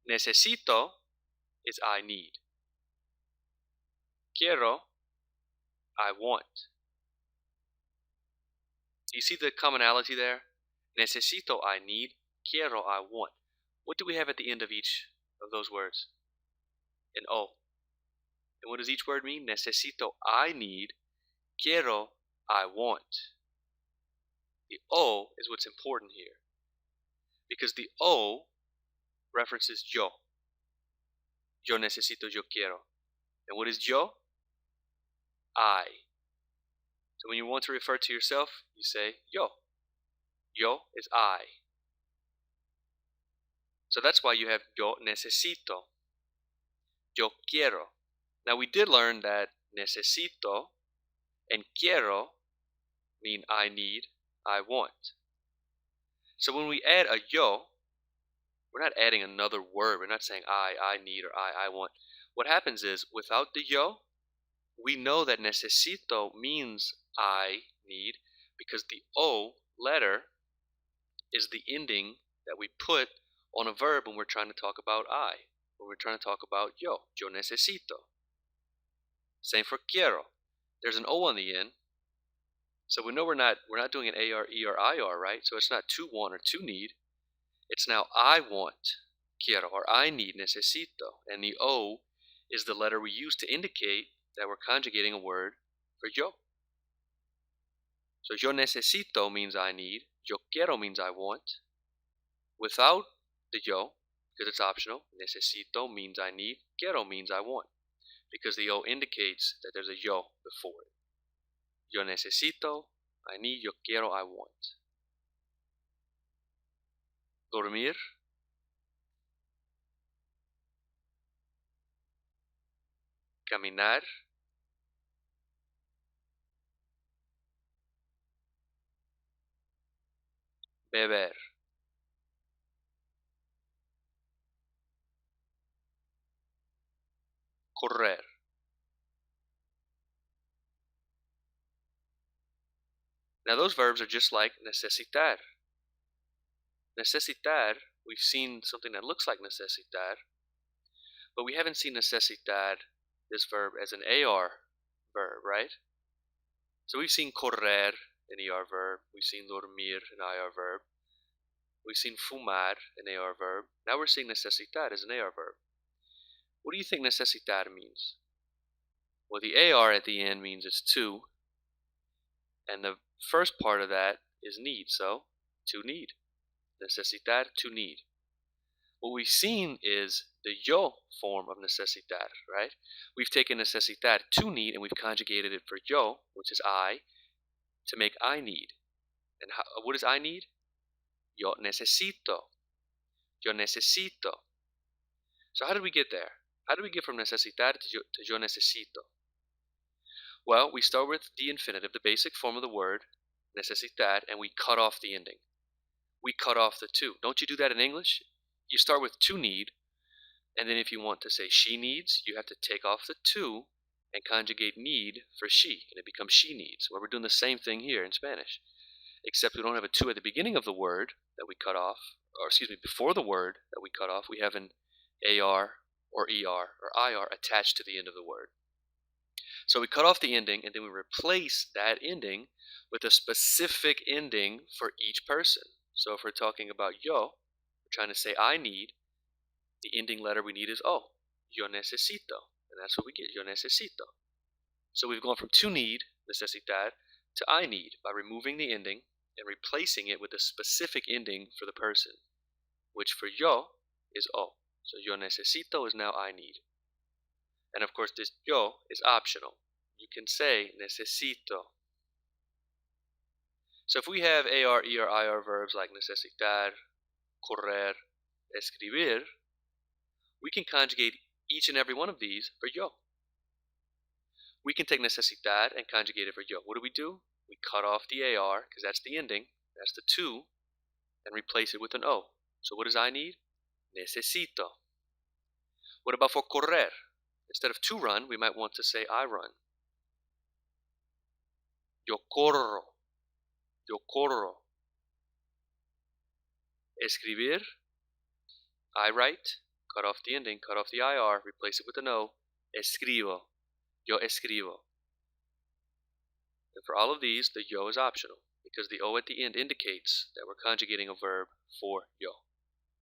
Necesito is I need. Quiero, I want. Do you see the commonality there? Necesito, I need. Quiero, I want. What do we have at the end of each of those words? An O. And what does each word mean? Necesito, I need. Quiero, I want. The O is what's important here, because the O references yo. Yo necesito, yo quiero. And what is yo? I. So when you want to refer to yourself, you say yo. Yo is I. So that's why you have yo necesito, yo quiero. Now we did learn that necesito and quiero mean I need, I want. So when we add a yo, we're not adding another word. We're not saying I need, or I want. What happens is, without the yo, we know that necesito means I need, because the O letter is the ending that we put on a verb when we're trying to talk about I, when we're trying to talk about yo necesito. Same for quiero. There's an O on the end, so we know we're not doing an AR, ER, IR, right? So it's not to want or to need. It's now I want, quiero, or I need, necesito. And the O is the letter we use to indicate that we're conjugating a word for yo. So yo necesito means I need. Yo quiero means I want. Without the yo, because it's optional, necesito means I need. Quiero means I want, because the O indicates that there's a yo before it. Yo necesito, I need. Yo quiero, I want. Dormir. Caminar. Beber. Correr. Now those verbs are just like necesitar. Necesitar, we've seen something that looks like necesitar, but we haven't seen necesitar, this verb, as an AR verb, right? So we've seen correr, an ER verb. We've seen dormir, an IR verb. We've seen fumar, an AR verb. Now we're seeing necesitar as an AR verb. What do you think necesitar means? Well, the AR at the end means it's to, and the first part of that is need, so to need. Necesitar, to need. What we've seen is the yo form of necesitar, right? We've taken necesitar, to need, and we've conjugated it for yo, which is I, to make I need. And what is I need? Yo necesito. Yo necesito. So how did we get there? How did we get from necesitar to yo necesito? Well, we start with the infinitive, the basic form of the word, necesitar, and we cut off the ending. We cut off the to. Don't you do that in English? You start with to need, and then if you want to say she needs, you have to take off the to and conjugate need for she, and it becomes she needs. Well, we're doing the same thing here in Spanish, except we don't have a to at the beginning of the word that we cut off, or excuse me, before the word that we cut off, we have an AR or ER or IR attached to the end of the word. So we cut off the ending, and then we replace that ending with a specific ending for each person. So if we're talking about yo, we're trying to say I need, the ending letter we need is O. Yo necesito. And that's what we get, yo necesito. So we've gone from to need, necesitar, to I need by removing the ending and replacing it with a specific ending for the person, which for yo is O. So yo necesito is now I need. And of course this yo is optional. You can say necesito. So if we have AR, ER, IR verbs like necesitar, correr, escribir, we can conjugate each and every one of these for yo. We can take necesitar and conjugate it for yo. What do? We cut off the AR, because that's the ending, that's the to, and replace it with an O. So what does I need? Necesito. What about for correr? Instead of to run, we might want to say I run. Yo corro. Yo corro. Escribir, I write. cut off the ending, cut off the IR, replace it with an O. Escribo. Yo escribo. And for all of these, the yo is optional because the O at the end indicates that we're conjugating a verb for yo.